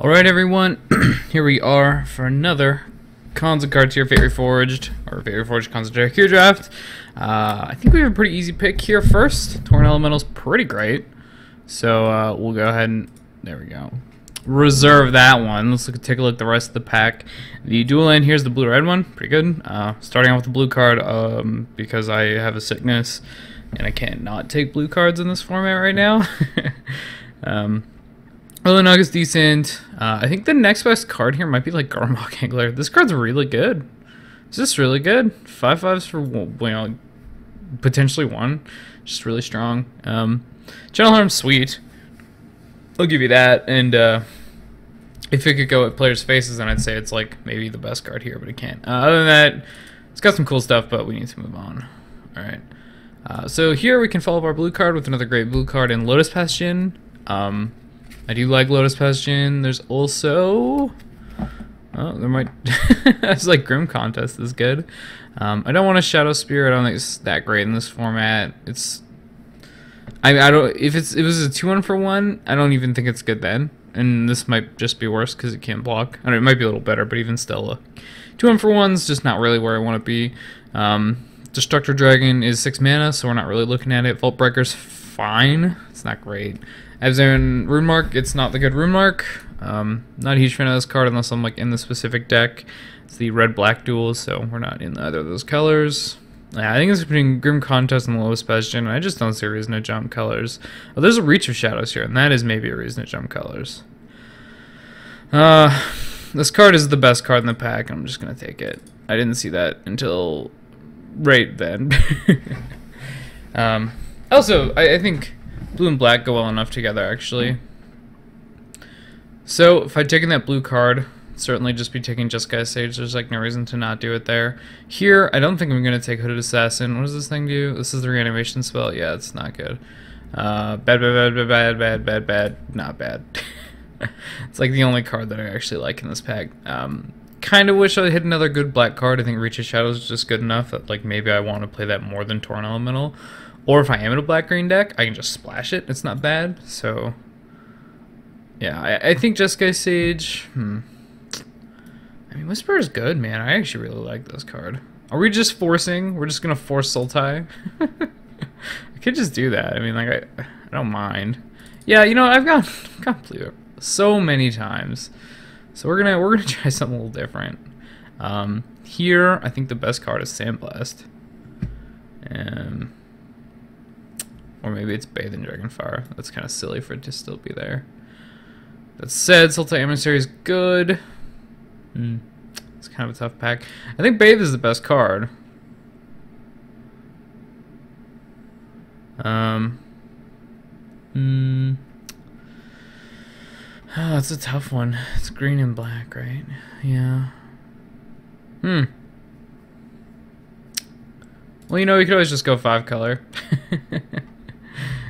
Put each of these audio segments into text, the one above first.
Alright everyone, here we are for another Cons and Cards here, Fate Reforged, or Fate Reforged Cons and Cards draft. I think we have a pretty easy pick here first. Torn Elemental's pretty great. So we'll go ahead and, there we go. Reserve that one. Let's take a look at the rest of the pack. The dual land here is the blue-red one, pretty good. Starting off with the blue card, because I have a sickness and I can't not take blue cards in this format right now. Early is decent. I think the next best card here might be like Garmok Angler. This card's really good. It's just really good. 5/5s for, you know, potentially one. Just really strong. Channel Harm's sweet. I'll give you that. And if it could go at players' faces, then I'd say it's like maybe the best card here, but it can't. Other than that, it's got some cool stuff, but we need to move on. All right. So here we can follow up our blue card with another great blue card in Lotus Bastion. I do like Lotus Bastion. There's also, oh, there might, it's like Grim Contest is good. I don't want a Shadow Spear. I don't think it's that great in this format. It's, I don't, if it was a 2-1 for 1, I don't even think it's good then. And this might just be worse because it can't block. I don't know, it might be a little better, but even still, 2-1 for 1's just not really where I want to be. Destructor Dragon is 6 mana, so we're not really looking at it. Vault Breaker's fine. It's not great. Abzan Rune Mark, it's not the good Rune Mark. Not a huge fan of this card unless I'm like in the specific deck. It's the red-black duel, so we're not in either of those colors. Yeah, I think it's between Grim Contest and Lotus Bastion. I just don't see a reason to jump colors. Oh, there's a Reach of Shadows here, and that is maybe a reason to jump colors. This card is the best card in the pack, and I'm just gonna take it. I didn't see that until right then. Also, I think blue and black go well enough together, actually. So, if I'd taken that blue card, I'd certainly just be taking Jeskai Sage. There's like no reason to not do it there. Here, I don't think I'm going to take Hooded Assassin. What does this thing do? This is the reanimation spell. Yeah, it's not good. Bad, not bad. It's like the only card that I actually like in this pack. Kind of wish I hit another good black card. I think Reach of Shadows is just good enough that like maybe I want to play that more than Torn Elemental. Or if I am in a black-green deck, I can just splash it. It's not bad. So, yeah, I think Jeskai Sage. I mean, Whisper is good, man. I actually really like this card. Are we just forcing? We're just gonna force Sultai? I could just do that. I mean, like, I don't mind. Yeah, you know, I've got blue so many times. So we're gonna try something a little different. Here, I think the best card is Sandblast. Or maybe it's Bathe in Dragonfire. That's kind of silly for it to still be there. That said, Sultai Emissary is good. It's kind of a tough pack. I think Bathe is the best card. Oh, that's a tough one. It's green and black, right? Yeah. Well, you know, we could always just go 5-color.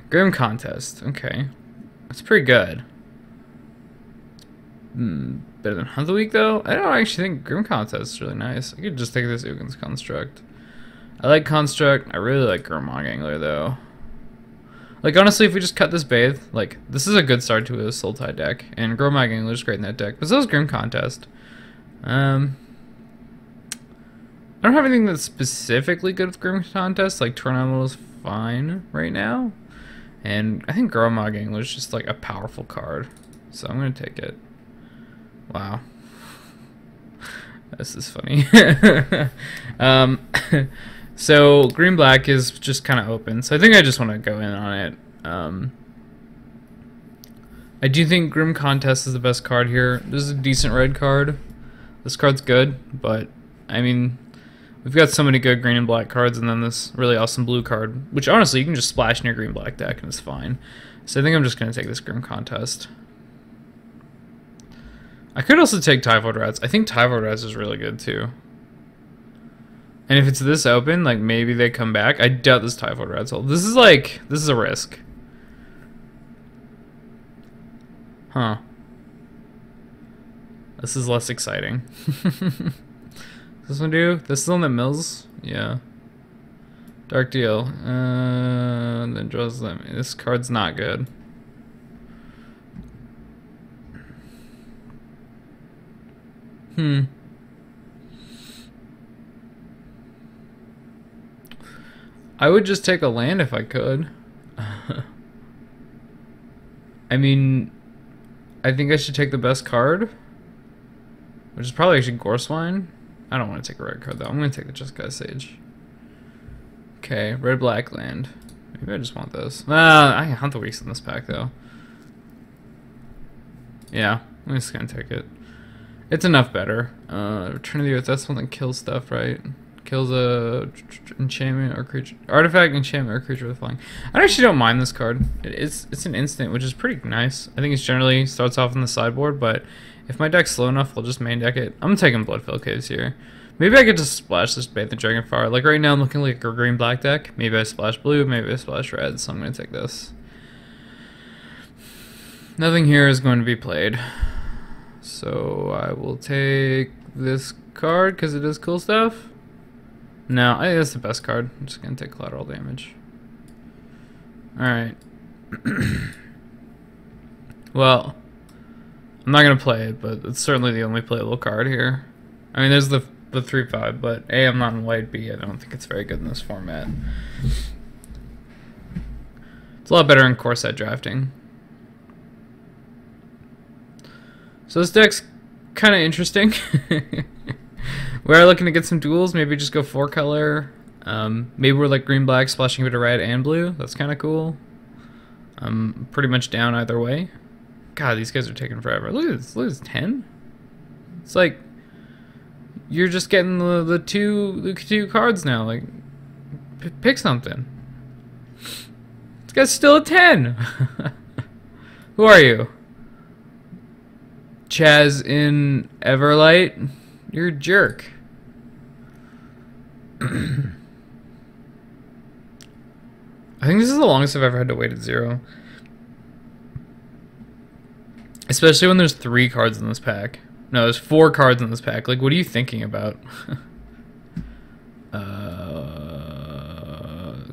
Grim Contest. Okay. That's pretty good. Better than Hunt of the Week, though? I don't actually think Grim Contest is really nice. I could just take this Ugin's Construct. I like Construct. I really like Garmok Angler, though. Like, honestly, if we just cut this Bathe, like, this is a good start to a Sultai deck. And Garmok Angler is great in that deck. But so is Grim Contest. I don't have anything that's specifically good with Grim Contest. Like, Tornado is fine right now. And I think Garmok Angler is just like a powerful card. So I'm going to take it. Wow. This is funny. So green-black is just kind of open. So I think I just want to go in on it. I do think Grim Contest is the best card here. This is a decent red card. This card's good, but I mean, we've got so many good green and black cards, and then this really awesome blue card, which honestly you can just splash in your green-black deck and it's fine. So I think I'm just going to take this Grim Contest. I could also take Typhoid Rats. I think Typhoid Rats is really good too. And if it's this open, like maybe they come back. I doubt this Typhoid Rats hold. This is like, this is a risk. Huh. This is less exciting. This one do? This is on the mills? Yeah. Dark Deal. Then draws them. This card's not good. I would just take a land if I could. I mean, I think I should take the best card, which is probably actually Gorswine. I don't want to take a red card though. I'm going to take the Jeskai Sage. Okay, red-black land. Maybe I just want this. I hunt the weeks in this pack though. Yeah, I'm just going to take it. It's enough better. Return of the Earth, that's one that kills stuff, right? Kills a enchantment or creature, artifact, enchantment, or creature with flying. I actually don't mind this card. It's an instant, which is pretty nice. I think it generally starts off on the sideboard, but if my deck's slow enough, I'll just main deck it. I'm taking Bloodfell Caves here. Maybe I could just splash this Bathe the Dragonfire. Like right now, I'm looking like a green-black deck. Maybe I splash blue, maybe I splash red, so I'm going to take this. Nothing here is going to be played. So I will take this card because it does cool stuff. No, I think that's the best card. I'm just going to take collateral damage. Alright. Well, I'm not going to play it, but it's certainly the only playable card here. I mean, there's the 3/5, but A, I'm not in white, B, I don't think it's very good in this format. It's a lot better in core set drafting. So this deck's kind of interesting. We are looking to get some duels, maybe just go 4-color. Maybe we're like green-black, splashing a bit of red and blue. That's kind of cool. I'm pretty much down either way. God, these guys are taking forever. Look at this 10. It's like you're just getting the two cards now. Like, pick something. This guy's still a 10. Who are you? Chaz in Everlight? You're a jerk. I think this is the longest I've ever had to wait at 0. Especially when there's 3 cards in this pack. No, there's 4 cards in this pack. Like, what are you thinking about?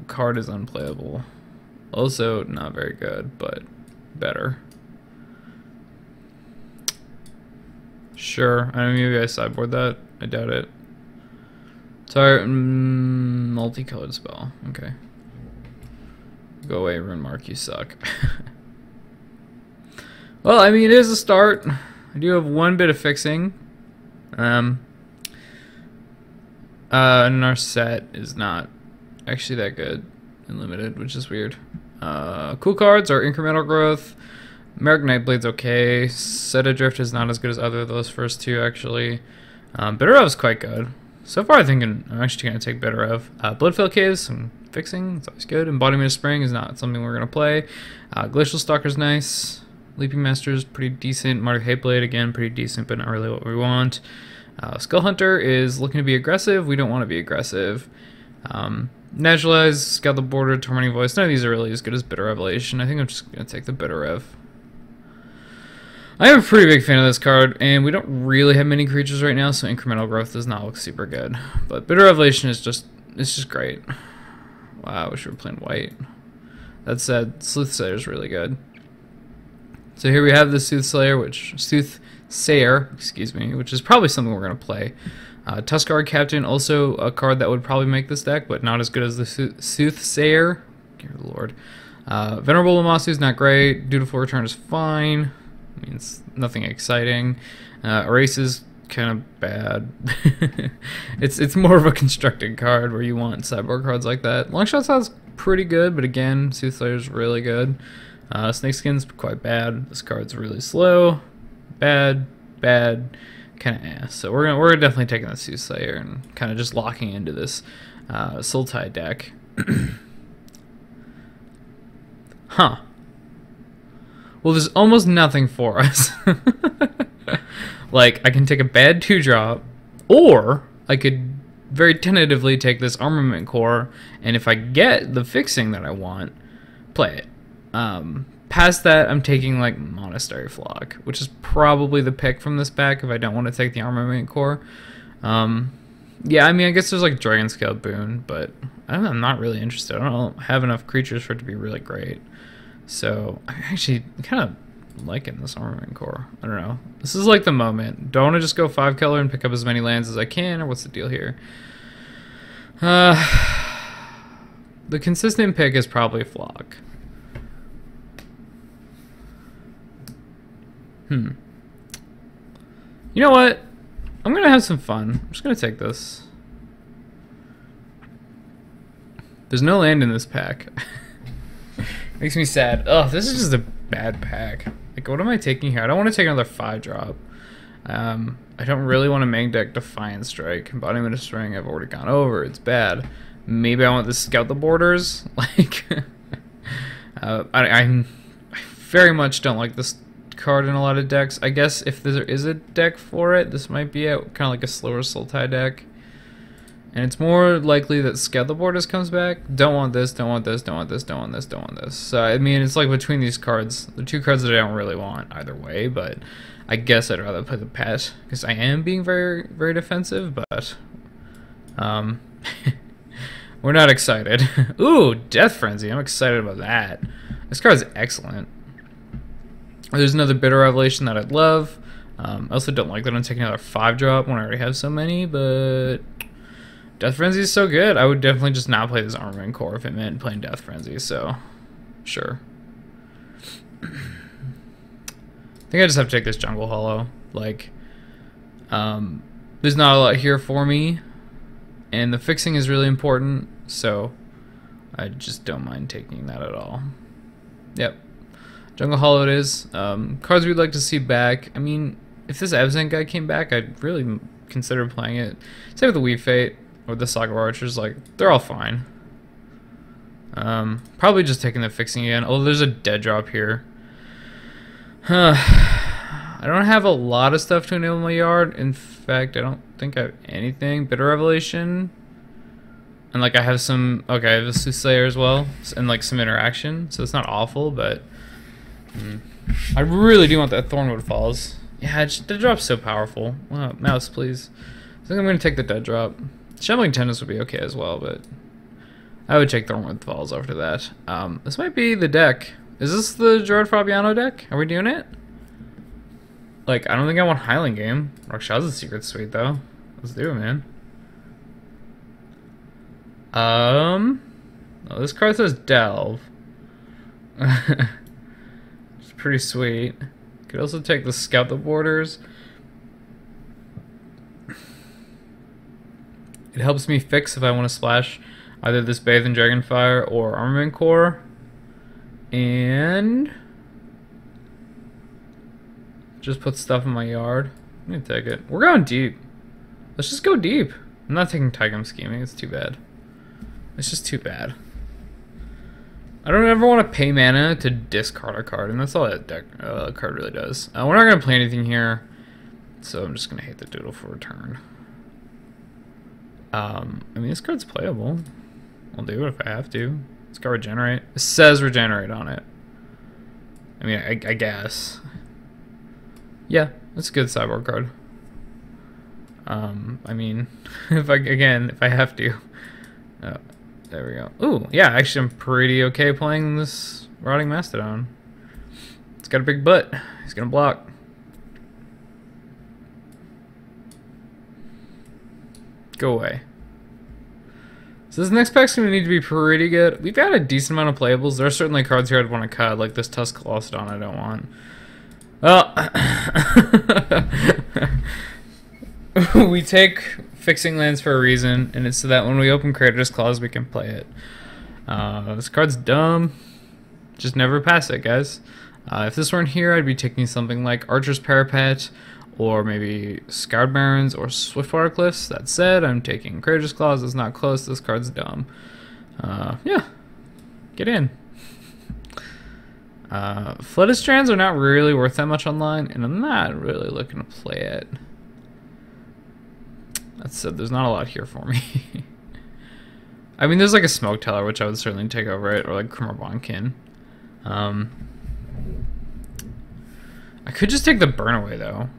Card is unplayable. Also, not very good, but better. Sure. I mean, maybe I sideboard that. I doubt it. Sorry, multicolored spell. Okay. Go away, Rune Mark. You suck. Well, I mean, it is a start. I do have one bit of fixing. And our set is not actually that good in limited, which is weird. Cool cards are incremental growth. American Nightblade's okay. Set Adrift is not as good as either of those first two, actually. Bitterrev's quite good. So far, I think I'm actually going to take Bitterrev. Bloodfell Caves, some fixing. It's always good. Embodiment of Spring is not something we're going to play. Glacial Stalker's nice. Leaping Master's pretty decent. Martyr Hateblade, again, pretty decent, but not really what we want. Skull Hunter is looking to be aggressive. We don't want to be aggressive. Naturalize, Scout the Border, Tormenting Voice. None of these are really as good as Bitter Revelation. I think I'm just going to take the Bitter Rev. I am a pretty big fan of this card, and we don't really have many creatures right now, so incremental growth does not look super good. But Bitter Revelation is just great. Wow, I wish we were playing white. That said, Soothsayer is really good. So here we have the Soothsayer, which excuse me, which is probably something we're going to play. Tuskar Captain, also a card that would probably make this deck, but not as good as the Soothsayer. Dear Lord. Venerable Lammasu is not great. Dutiful Return is fine. I mean, it's nothing exciting. Erase is kind of bad. it's more of a constructed card where you want sideboard cards like that. Longshot sounds pretty good, but again, Soothsayer's really good. Snakeskin's quite bad. This card's really slow. Bad, kind of ass. So we're definitely taking the Soothsayer and kind of just locking into this Sultai deck. Huh. Well, there's almost nothing for us. Like, I can take a bad 2-drop, or I could very tentatively take this Armament Core, and if I get the fixing that I want, play it. Past that, I'm taking, like, Monastery Flock, which is probably the pick from this pack if I don't want to take the Armament Core. Yeah, I mean, I guess there's, like, Dragon Scale Boon, but I'm not really interested. I don't have enough creatures for it to be really great. So, I actually kind of liking this Armament Core. I don't know. This is like the moment. Do I want to just go 5 color and pick up as many lands as I can, or what's the deal here? The consistent pick is probably Flock. You know what? I'm gonna have some fun. I'm just gonna take this. There's no land in this pack. Makes me sad. Oh, this is just a bad pack. Like, what am I taking here? I don't want to take another 5-drop. I don't really want to main deck Defiant Strike. Embodiment of Strength I've already gone over. It's bad. Maybe I want to scout the borders. Like, I very much don't like this card in a lot of decks. I guess if there is a deck for it, this might be kind of like a slower Sultai deck. And it's more likely that Scout the Borders comes back. Don't want this, don't want this, don't want this, don't want this, don't want this. So, I mean, it's like between these cards. The 2 cards that I don't really want either way, but I guess I'd rather play the pet, because I am being very, very defensive, but we're not excited. Ooh, Death Frenzy. I'm excited about that. This card's excellent. There's another Bitter Revelation that I'd love. I also don't like that I'm taking another 5-drop when I already have so many, but Death Frenzy is so good. I would definitely just not play this Armament Core if it meant playing Death Frenzy, so sure. I think I just have to take this Jungle Hollow. Like, there's not a lot here for me, and the fixing is really important, so I just don't mind taking that at all. Yep. Jungle Hollow it is. Cards we'd like to see back. I mean, if this Absent guy came back, I'd really consider playing it. Same with the Weave Fate or the Saga of Archers. Like, they're all fine. Probably just taking the fixing again. Oh, there's a dead drop here. I don't have a lot of stuff to enable my yard. In fact, I don't think I have anything. Bitter Revelation. And like I have some, okay, I have a Soothsayer as well. And like some interaction. So it's not awful, but I really do want that Thornwood Falls. Yeah, dead drop's so powerful. Mouse, please. I think I'm going to take the dead drop. Shambling Tennis would be okay as well, but I would take Thornwood Falls after that. This might be the deck. Is this the Gerard Fabiano deck? Are we doing it? Like, I don't think I want Highland Game. Rakshas's Secret Suite, though. Let's do it, man. Oh, this card says Delve. It's pretty sweet. Could also take the Scout the Borders. It helps me fix if I want to splash either this Bathe in Dragonfire or Armament Core. And just put stuff in my yard. Let me take it. We're going deep. Let's just go deep. I'm not taking Taigam Scheming. It's too bad. It's just too bad. I don't ever want to pay mana to discard a card, and that's all that deck card really does. We're not going to play anything here, so I'm just going to hate the doodle for a turn. I mean, this card's playable. I'll do it if I have to. It's got Regenerate. It says Regenerate on it. I mean, I guess. Yeah, that's a good sideboard card. I mean, if I have to. There we go. Ooh, yeah, actually I'm pretty okay playing this Rotting Mastodon. It's got a big butt. He's gonna block. Go away. So this next pack's gonna need to be pretty good. We've got a decent amount of playables. There are certainly cards here I'd want to cut, like this Tusk Colossadon I don't want. Well, we take fixing lands for a reason, and it's so that when we open Creator's Clause, we can play it. This card's dumb. Just never pass it, guys. If this weren't here, I'd be taking something like Archer's Parapet, or maybe Scoured Barrens, or Swiftwater Cliffs. That said, I'm taking Creator's Clause. It's not close. This card's dumb. Yeah. Get in. Flooded Strands are not really worth that much online, and I'm not really looking to play it. That said, there's not a lot here for me. I mean, there's like a Smoke Teller, which I would certainly take over it, or like Krumarbonkin. I could just take the Burn Away, though.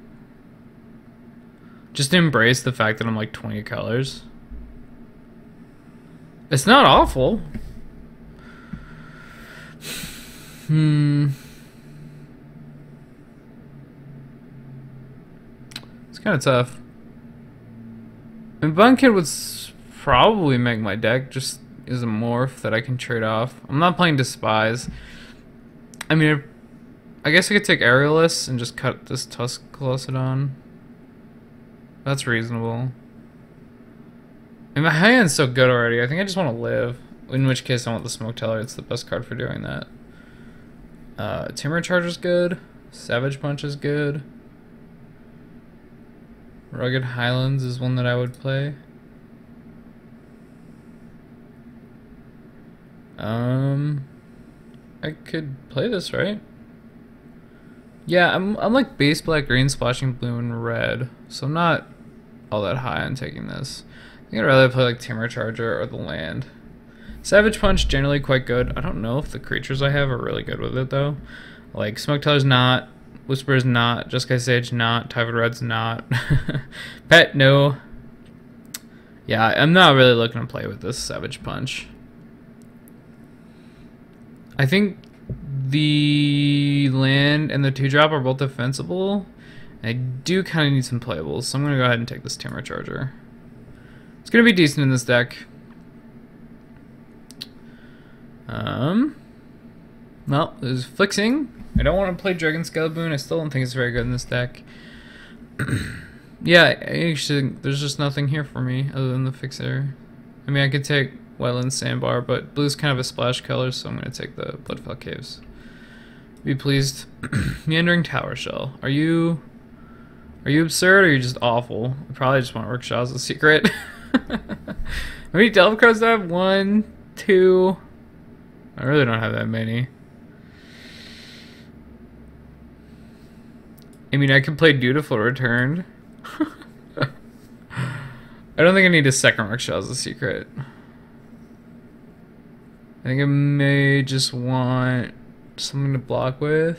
Just embrace the fact that I'm like 20 colors. It's not awful. It's kind of tough. And Bunkhead would probably make my deck just as a morph that I can trade off. I'm not playing Despise. I mean, I guess I could take Aerialist and just cut this Tuscalocedon. That's reasonable. And my hand's so good already. I think I just want to live. In which case, I want the Smoke Teller. It's the best card for doing that. Timber Charger's good. Savage Punch is good. Rugged Highlands is one that I would play. I could play this, right? Yeah, I'm like base black, green, splashing blue, and red. So I'm not all that high on taking this. I think I'd rather play like Timber Charger or the land. Savage Punch, generally quite good. I don't know if the creatures I have are really good with it, though. Like, Smoke Teller's not. Whisper's not. Jeskai Sage not. Typhoid Red's not. Pet, no. Yeah, I'm not really looking to play with this Savage Punch. I think the land and the 2-drop are both defensible. I do kind of need some playables, so I'm going to go ahead and take this Timber Charger. It's going to be decent in this deck. Well, there's Flixing. I don't want to play Dragon Scalebaboon. I still don't think it's very good in this deck. Yeah, actually, there's just nothing here for me other than the Fixer. I mean, I could take Wetland Sandbar, but blue's kind of a splash color, so I'm going to take the Bloodfell Caves. Be pleased. Meandering Tower Shell. Are you absurd, or are you just awful? I probably just want Workshop's a secret. How many Delve cards do I have? 1, 2... I really don't have that many. I mean, I could play Dutiful Returned. I don't think I need a second Workshop's a secret. I think I may just want something to block with,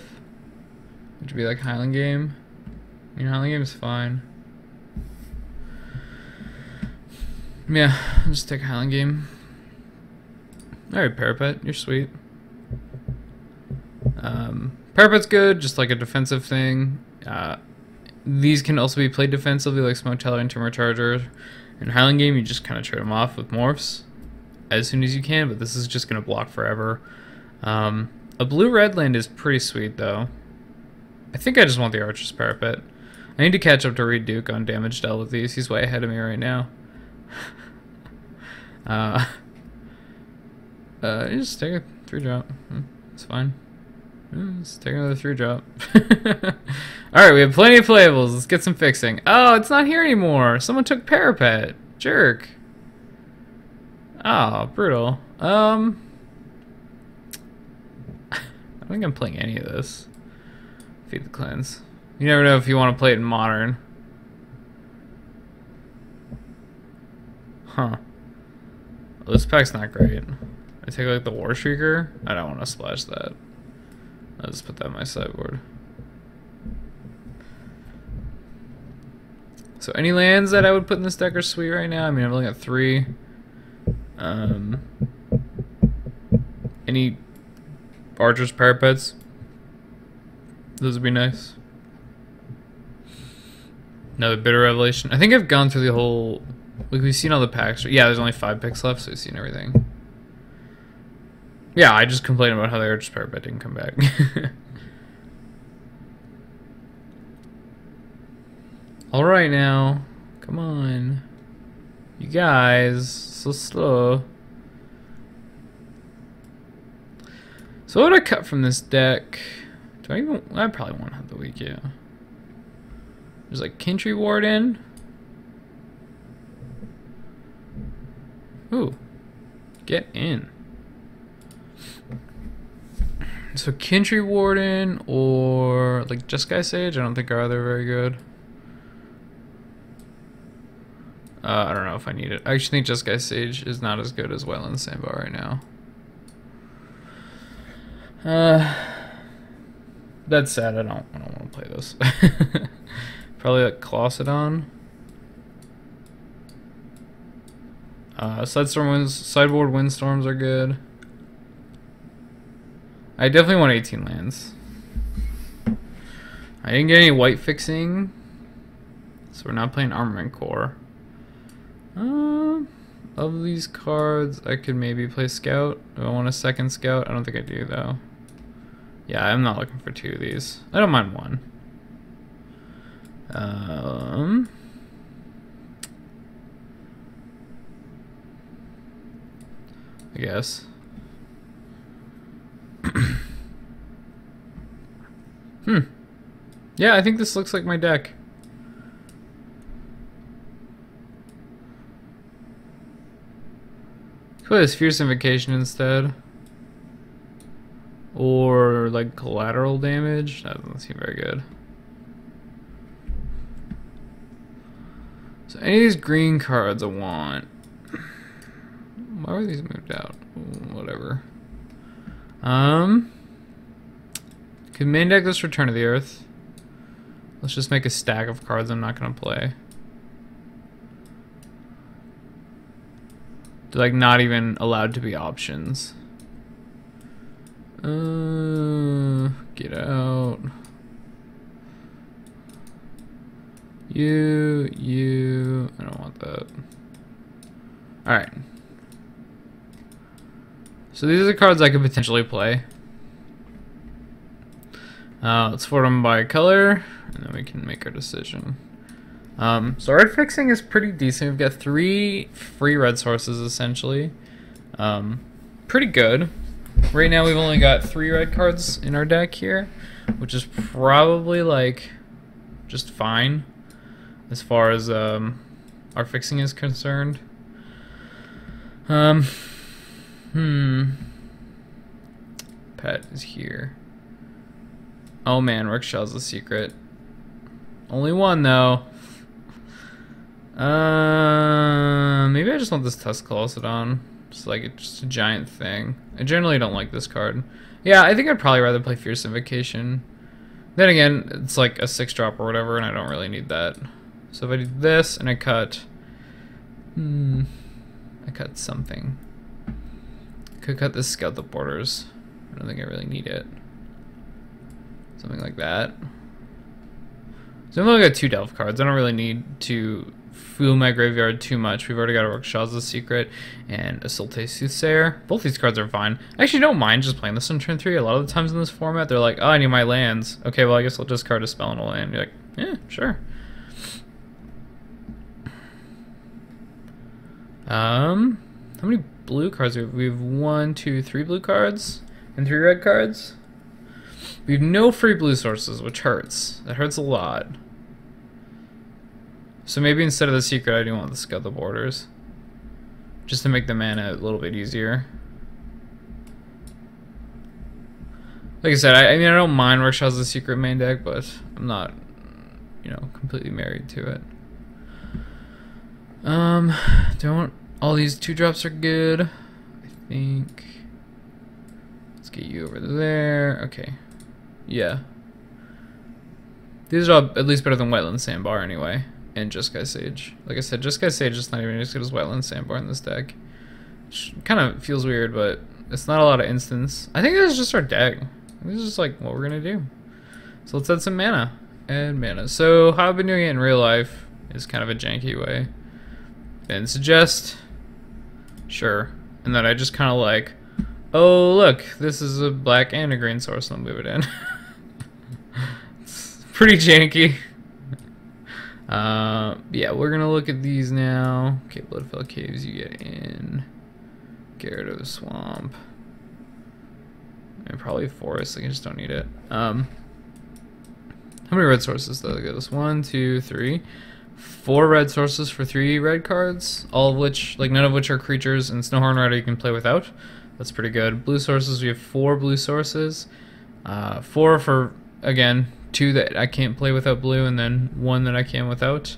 which would be like Highland Game. I mean, Highland Game is fine. Yeah, I'll just take Highland Game. Alright, Parapet, you're sweet. Parapet's good, just like a defensive thing. These can also be played defensively, like Smoke Teller and Timber Charger. In Highland Game, you just kind of trade them off with morphs as soon as you can, but this is just going to block forever. A blue-red land is pretty sweet, though. I think I just want the Archer's Parapet. I need to catch up to Reed Duke on damage dealt with these. He's way ahead of me right now. Just take a 3-drop. It's fine. Just take another 3-drop. Alright, we have plenty of playables. Let's get some fixing. Oh, it's not here anymore. Someone took Parapet. Jerk. Oh, brutal. I don't think I'm playing any of this. Feed the Cleanse. You never know if you want to play it in Modern. Huh. Well, this pack's not great. I take like the War Shrieker. I don't want to splash that. I'll just put that in my sideboard. So any lands that I would put in this deck are sweet right now. I mean, I've only got 3. Any Archer's Parapets? Those would be nice. Another Bitter Revelation. I think I've gone through the whole... Like, we've seen all the packs. Yeah, there's only 5 picks left, so we've seen everything. Yeah, I just complained about how the Archer's Parapet didn't come back. Alright now. Come on. You guys. So slow. So what would I cut from this deck? Do I even... I probably won't have the week, yeah. There's like Kintry Warden. Ooh. Get in. So Kintry Warden or like Jeskai Sage, I don't think are either very good. I don't know if I need it. I actually think Jeskai Sage is not as good as Wetland Sandbar right now. That's sad. I don't want to play this. Probably like Clocedon. Sideboard Windstorms are good. I definitely want 18 lands. I didn't get any white fixing. So we're not playing Armament Core. Of these cards, I could maybe play Scout. Do I want a second Scout? I don't think I do, though. Yeah, I'm not looking for 2 of these. I don't mind 1. I guess. Yeah, I think this looks like my deck. Put this Fierce Invocation instead. Or like collateral damage. That doesn't seem very good. So any of these green cards I want. Why were these moved out? Whatever. Could main deck this Return to the Earth. Let's just make a stack of cards I'm not gonna play. They're like not even allowed to be options. Get out. You. I don't want that. Alright. So these are the cards I could potentially play. Let's sort them by color, and then we can make our decision. So red fixing is pretty decent. We've got 3 free red sources, essentially. Pretty good. Right now we've only got 3 red cards in our deck here, which is probably, like, just fine as far as our fixing is concerned. Pet is here. Oh man, Rickshaw's the secret. Only 1 though. Maybe I just want this Tuscalocedon. Just like it's just a giant thing. I generally don't like this card. Yeah, I think I'd probably rather play Fierce Invocation. Then again, it's like a 6-drop or whatever, and I don't really need that. So if I do this and I cut, I cut something. Could cut this Scout the Borders. I don't think I really need it. Something like that. So I've only got 2 Delve cards. I don't really need to fool my graveyard too much. We've already got a Rickshaw's the Secret and a Solte Soothsayer. Both these cards are fine. I actually don't mind just playing this on turn 3. A lot of the times in this format, they're like, oh, I need my lands. Okay, well, I guess I'll discard a spell and a land. You're like, yeah, sure. How many blue cards do we have? We have 1, 2, 3 blue cards and 3 red cards. We have no free blue sources, which hurts. That hurts a lot. So maybe instead of the secret, I do want to Scout the Borders. Just to make the mana a little bit easier. Like I said, I mean, I don't mind Rickshaw's the Secret main deck, but I'm not, you know, completely married to it. Don't... All these 2-drops are good, I think. Let's get you over there. Okay. Yeah. These are all at least better than Wetland Sandbar anyway. And Jeskai Sage. Like I said, Jeskai Sage is not even as good as Wetland Sandbar in this deck. Which kind of feels weird, but it's not a lot of instance. I think this is just our deck. This is just like what we're gonna do. So let's add some mana. And mana. So how I've been doing it in real life is kind of a janky way. And suggest, sure. And then I just kind of like, oh look, this is a black and a green source, and I'll move it in. It's pretty janky. Yeah, we're gonna look at these now. Okay, Bloodfell Caves, you get in. Get rid of the swamp. And probably forest, like I just don't need it. How many red sources does it give us? 1, 2, 3. 4 red sources for 3 red cards, all of which, like none of which are creatures, and Snowhorn Rider you can play without. That's pretty good. Blue sources, we have 4 blue sources. 4 for, again, 2 that I can't play without blue, and then 1 that I can without.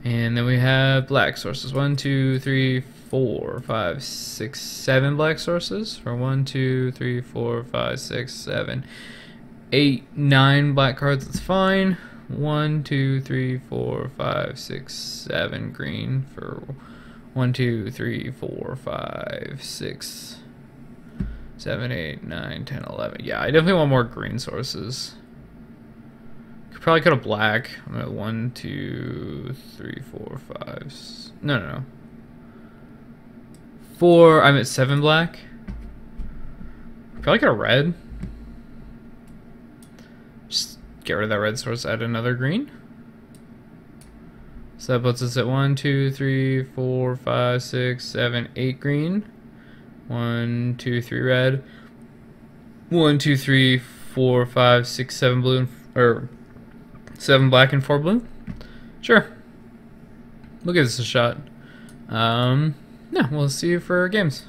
And then we have black sources. 1, 2, 3, 4, 5, 6, 7 black sources. For 1, 2, 3, 4, 5, 6, 7, 8, 9 black cards, that's fine. 1, 2, 3, 4, 5, 6, 7 green for 1, 2, 3, 4, 5, 6, 7, 8, 9, 10, 11. Yeah, I definitely want more green sources. Probably could have black. I'm at 1, 2, 3, 4, 5. No. 4. I'm at 7 black. Probably could have red. Just get rid of that red source, add another green. So that puts us at 1, 2, 3, 4, 5, 6, 7, 8 green. 1, 2, 3 red. 1, 2, 3, 4, 5, 6, 7 blue, or 7 black and 4 blue. Sure. We'll give this a shot. Yeah, we'll see you for games.